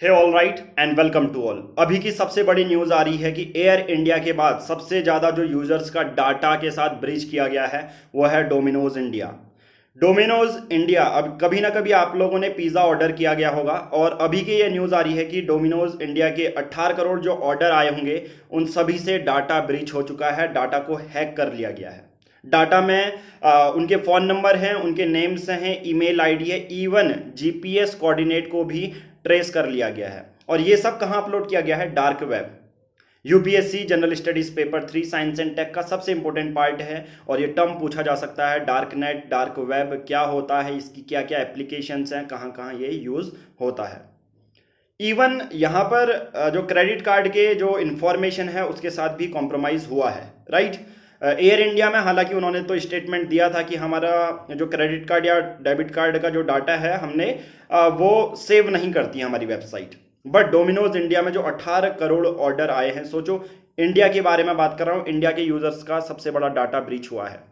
Hey all right and welcome to all. अभी की सबसे बड़ी न्यूज़ आ रही है कि एयर इंडिया के बाद सबसे ज़्यादा जो यूज़र्स का डाटा के साथ ब्रीच किया गया है वो है डोमिनोज इंडिया। डोमिनोज इंडिया, अब कभी ना कभी आप लोगों ने पिज़्ज़ा ऑर्डर किया गया होगा और अभी की ये न्यूज़ आ रही है कि डोमिनोज इंडिया के 18 करोड़ जो ऑर्डर आए होंगे उन सभी से डाटा ब्रीच हो चुका है, डाटा को हैक कर लिया गया है। डाटा में उनके फ़ोन नंबर हैं, उनके नेम्स हैं, ईमेल आईडी है, इवन जीपीएस कोऑर्डिनेट को भी ट्रेस कर लिया गया है। और ये सब कहाँ अपलोड किया गया है? Dark web. UPSC general studies paper 3 science and tech का सबसे इंपॉर्टेंट पार्ट है और ये टर्म पूछा जा सकता है। डार्क नेट, डार्क वेब क्या होता है, इसकी क्या क्या एप्लीकेशंस हैं, कहाँ कहाँ ये यूज़ होता है। इवन यहाँ पर जो क्रेडिट कार्ड के जो इंफॉर्मेशन है उसके साथ भी कॉम्प्रोमाइज़ हुआ है, राइट। एयर इंडिया में हालांकि उन्होंने तो स्टेटमेंट दिया था कि हमारा जो क्रेडिट कार्ड या डेबिट कार्ड का जो डाटा है हमने वो सेव नहीं करती हमारी वेबसाइट। बट डोमिनोज इंडिया में जो 18 करोड़ ऑर्डर आए हैं, सोचो इंडिया के बारे में बात कर रहा हूँ, इंडिया के यूजर्स का सबसे बड़ा डाटा ब्रीच हुआ है।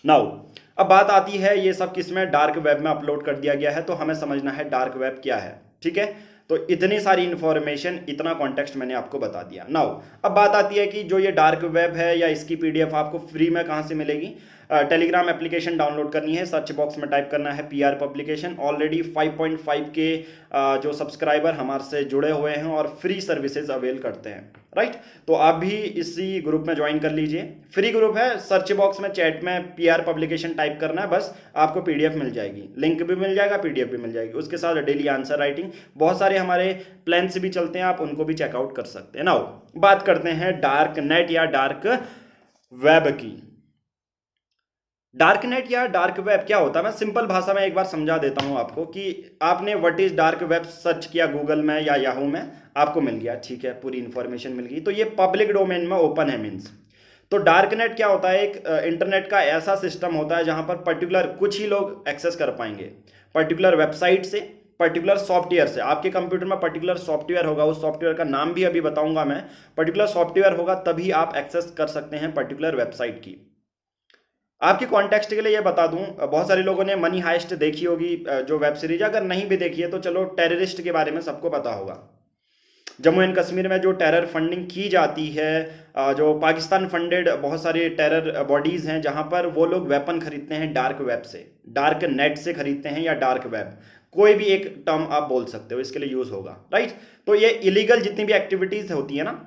नाउ अब बात आती है ये सब किस में? डार्क वेब में अपलोड कर दिया गया है, तो हमें समझना है डार्क वेब क्या है, ठीक है। तो इतनी सारी इंफॉर्मेशन, इतना कॉन्टेक्स्ट मैंने आपको बता दिया। नाउ अब बात आती है कि जो ये डार्क वेब है या इसकी पीडीएफ आपको फ्री में कहाँ से मिलेगी? टेलीग्राम एप्लीकेशन डाउनलोड करनी है, सर्च बॉक्स में टाइप करना है पीआर पब्लिकेशन। ऑलरेडी 5.5 के जो सब्सक्राइबर हमारे से जुड़े हुए हैं और फ्री सर्विसेज अवेल करते हैं, राइट। तो आप भी इसी ग्रुप में ज्वाइन कर लीजिए, फ्री ग्रुप है। सर्च बॉक्स में चैट में पीआर पब्लिकेशन टाइप करना है, बस आपको पीडीएफ मिल जाएगी, लिंक भी मिल जाएगा, पीडीएफ भी मिल जाएगी। उसके साथ डेली आंसर राइटिंग, बहुत सारे हमारे प्लान्स भी चलते हैं, आप उनको भी चेकआउट कर सकते हैं। नाउ बात करते हैं डार्क नेट या डार्क वेब की। डार्क नेट या डार्क वेब क्या होता है? मैं सिंपल भाषा में एक बार समझा देता हूं आपको कि आपने what is dark web search किया गूगल में या याहू में, आपको मिल गया, ठीक है, पूरी इंफॉर्मेशन मिल गई, तो ये पब्लिक डोमेन में ओपन है मीन्स। तो डार्क नेट क्या होता है? एक इंटरनेट का ऐसा सिस्टम होता है जहां पर पर्टिकुलर कुछ ही लोग एक्सेस कर पाएंगे, पर्टिकुलर वेबसाइट से, पर्टिकुलर सॉफ्टवेयर से। आपके कंप्यूटर में पर्टिकुलर सॉफ्टवेयर होगा, उस सॉफ्टवेयर का नाम भी अभी बताऊंगा मैं। पर्टिकुलर सॉफ्टवेयर होगा तभी आप एक्सेस कर सकते हैं पर्टिकुलर वेबसाइट की। आपके कॉन्टेक्स्ट के लिए ये बता दूं, बहुत सारे लोगों ने मनी हाइस्ट देखी होगी जो वेब सीरीज, अगर नहीं भी देखी है तो चलो टेररिस्ट के बारे में सबको पता होगा। जम्मू एंड कश्मीर में जो टेरर फंडिंग की जाती है, जो पाकिस्तान फंडेड बहुत सारे टेरर बॉडीज़ हैं जहां पर वो लोग वेपन खरीदते हैं डार्क वेब से, डार्क नेट से खरीदते हैं या डार्क वेब, कोई भी एक टर्म आप बोल सकते हो, इसके लिए यूज़ होगा, राइट। तो ये इलीगल जितनी भी एक्टिविटीज़ होती है ना,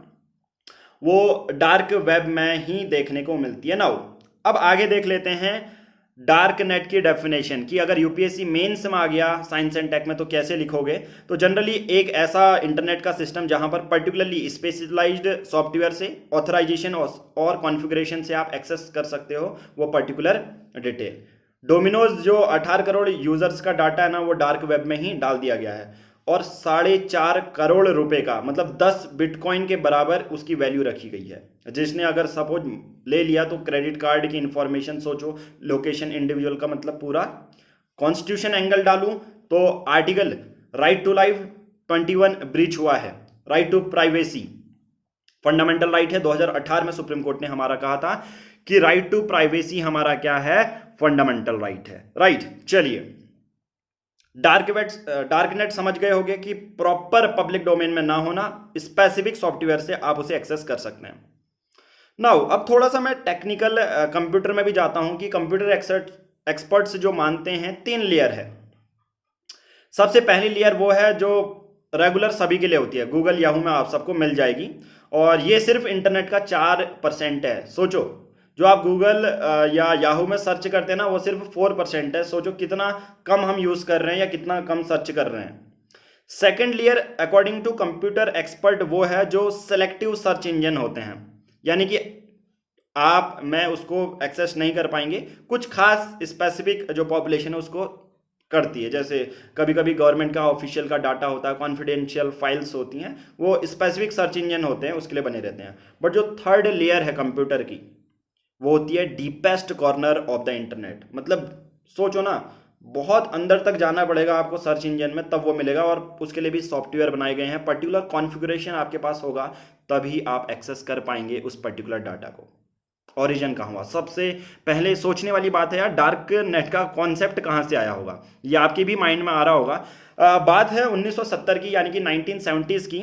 वो डार्क वेब में ही देखने को मिलती है। नाउ अब आगे देख लेते हैं डार्क नेट की डेफिनेशन कि अगर यूपीएससी मेंस में आ गया साइंस एंड टेक में तो कैसे लिखोगे। तो जनरली एक ऐसा इंटरनेट का सिस्टम जहां पर पर्टिकुलरली स्पेशलाइज्ड सॉफ्टवेयर से ऑथराइजेशन और कॉन्फ़िगरेशन से आप एक्सेस कर सकते हो वो पर्टिकुलर डिटेल। डोमिनोज जो 18 करोड़ यूजर्स का डाटा है ना, वो डार्क वेब में ही डाल दिया गया है और 4.5 करोड़ रुपए का, मतलब 10 बिटकॉइन के बराबर उसकी वैल्यू रखी गई है। जिसने अगर सपोज ले लिया तो क्रेडिट कार्ड की इंफॉर्मेशन, सोचो लोकेशन इंडिविजुअल का, मतलब पूरा। कॉन्स्टिट्यूशन एंगल डालूं तो article right to life 21 breach हुआ है, right to privacy fundamental right है। 2018 में सुप्रीम कोर्ट ने हमारा कहा था कि राइट टू प्राइवेसी हमारा क्या है? फंडामेंटल राइट है, राइट। चलिए, डार्क नेट समझ गए होंगे कि प्रॉपर पब्लिक डोमेन में ना होना, स्पेसिफिक सॉफ्टवेयर से आप उसे एक्सेस कर सकते हैं। नाउ अब थोड़ा सा मैं टेक्निकल कंप्यूटर में भी जाता हूं कि कंप्यूटर एक्सपर्ट्स जो मानते हैं 3 लेयर है। सबसे पहली लेयर वो है जो रेगुलर सभी के लिए होती है, गूगल याहू में आप सबको मिल जाएगी, और ये सिर्फ इंटरनेट का 4% है। सोचो जो आप गूगल या याहू में सर्च करते हैं ना, वो सिर्फ 4% है। सोचो कितना कम हम यूज़ कर रहे हैं या कितना कम सर्च कर रहे हैं। Second layer according to computer expert वो है जो सेलेक्टिव सर्च इंजन होते हैं, यानी कि आप मैं उसको एक्सेस नहीं कर पाएंगे, कुछ खास स्पेसिफिक जो पॉपुलेशन है उसको करती है। जैसे कभी कभी गवर्नमेंट का ऑफिशियल का डाटा होता है, कॉन्फिडेंशियल फाइल्स होती हैं, वो स्पेसिफिक सर्च इंजन होते हैं, उसके लिए बने रहते हैं। बट जो थर्ड लेयर है कंप्यूटर की, वो होती है deepest corner of the internet. मतलब सोचो ना, बहुत अंदर तक जाना पड़ेगा आपको सर्च इंजन में, तब वो मिलेगा, और उसके लिए भी सॉफ्टवेयर बनाए गए हैं, पर्टिकुलर कॉन्फ़िगरेशन आपके पास होगा तभी आप एक्सेस कर पाएंगे उस पर्टिकुलर डाटा को। ओरिजिन कहाँ हुआ, सबसे पहले सोचने वाली बात है यार, डार्क नेट का कॉन्सेप्ट कहाँ से आया होगा, ये आपके भी माइंड में आ रहा होगा। बात है 1970 की, यानी कि 1970s की।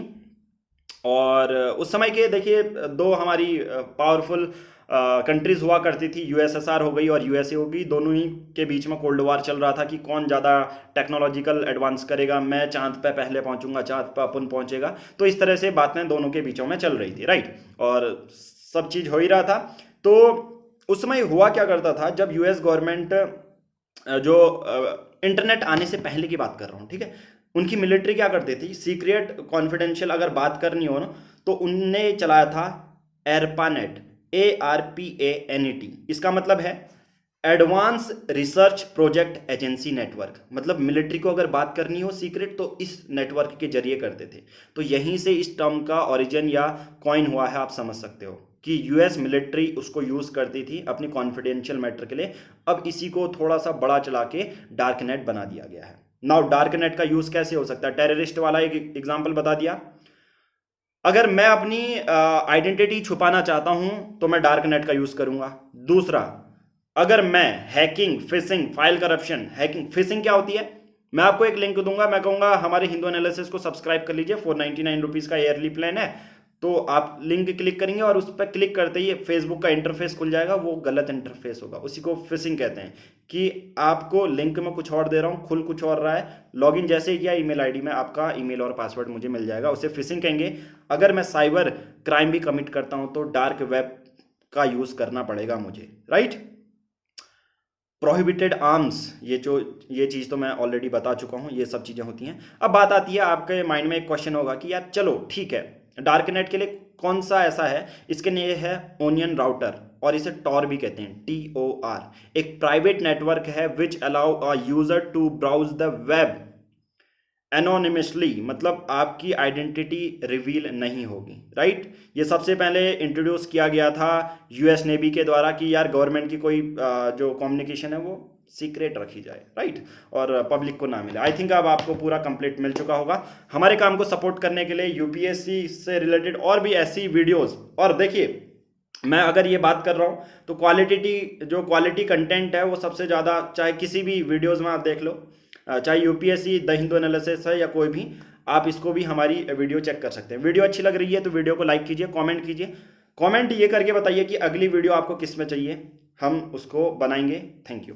और उस समय के देखिए दो हमारी पावरफुल कंट्रीज हुआ करती थी, यूएसएसआर हो गई और यूएसए हो गई। दोनों ही के बीच में कोल्ड वार चल रहा था कि कौन ज़्यादा टेक्नोलॉजिकल एडवांस करेगा, मैं चांद पे पहले पहुंचूंगा, चांद पे अपन पहुंचेगा। तो इस तरह से बातें दोनों के बीचों में चल रही थी, राइट। और सब चीज़ हो ही रहा था। तो उस समय हुआ क्या करता था, जब यूएस गवर्नमेंट जो इंटरनेट आने से पहले की बात कर रहा हूँ, ठीक है, उनकी मिलिट्री क्या करती थी, सीक्रेट कॉन्फिडेंशियल अगर बात करनी हो ना, तो उनने चलाया था एरपानेट, ARPANET। इसका मतलब है advance research project agency network. मतलब मिलिट्री को अगर बात करनी हो सीक्रेट, तो इस नेटवर्क के जरिए करते थे। तो यहीं से इस टर्म का ओरिजिन या कॉइन हुआ है, आप समझ सकते हो कि यूएस मिलिट्री उसको यूज करती थी अपनी कॉन्फिडेंशियल मैटर के लिए। अब इसी को थोड़ा सा बड़ा चला के डार्क नेट बना दिया गया है। नाउ डार्क नेट का यूज कैसे हो सकता है, टेररिस्ट वाला एक एग्जांपल बता दिया। अगर मैं अपनी आइडेंटिटी छुपाना चाहता हूं तो मैं डार्क नेट का यूज करूंगा। दूसरा, अगर मैं hacking, fishing, file corruption, hacking, fishing क्या होती है, मैं आपको एक लिंक दूंगा, मैं कहूंगा हमारे हिंदू एनालिसिस को सब्सक्राइब कर लीजिए, 499 रुपीज का ईयरली प्लान है। तो आप लिंक क्लिक करेंगे और उस पर क्लिक करते ही फेसबुक का इंटरफेस खुल जाएगा, वो गलत इंटरफेस होगा, उसी को फिशिंग कहते हैं। कि आपको लिंक में कुछ और दे रहा हूँ, खुल कुछ और रहा है, लॉगिन जैसे ही किया ईमेल आईडी में आपका ईमेल और पासवर्ड मुझे मिल जाएगा, उसे फिशिंग कहेंगे। अगर मैं साइबर क्राइम भी कमिट करता हूँ तो डार्क वेब का यूज करना पड़ेगा मुझे, राइट। प्रोहिबिटेड आर्म्स, ये चीज़ तो मैं ऑलरेडी बता चुका हूँ, ये सब चीज़ें होती हैं। अब बात आती है, आपके माइंड में एक क्वेश्चन होगा कि यार चलो ठीक है, डार्क नेट के लिए कौन सा ऐसा है, इसके लिए है ओनियन राउटर, और इसे टॉर भी कहते हैं, TOR। एक प्राइवेट नेटवर्क है which allow a user to browse the web anonymously, मतलब आपकी आइडेंटिटी रिवील नहीं होगी, राइट। ये सबसे पहले इंट्रोड्यूस किया गया था यूएस नेवी के द्वारा कि यार गवर्नमेंट की कोई जो कम्युनिकेशन है वो सीक्रेट रखी जाए, राइट, और पब्लिक को ना मिले। आई थिंक अब आपको पूरा कंप्लीट मिल चुका होगा। हमारे काम को सपोर्ट करने के लिए यूपीएससी से रिलेटेड और भी ऐसी वीडियोस, और देखिए मैं अगर ये बात कर रहा हूँ तो क्वालिटी कंटेंट है वो सबसे ज़्यादा, चाहे किसी भी वीडियोज़ में आप देख लो, चाहे यूपीएससी, द हिंदू एनालिसिस है या कोई भी, आप इसको भी हमारी वीडियो चेक कर सकते हैं। वीडियो अच्छी लग रही है तो वीडियो को लाइक कीजिए, कमेंट कीजिए, कमेंट ये करके बताइए कि अगली वीडियो आपको किस में चाहिए, हम उसको बनाएंगे। Thank you.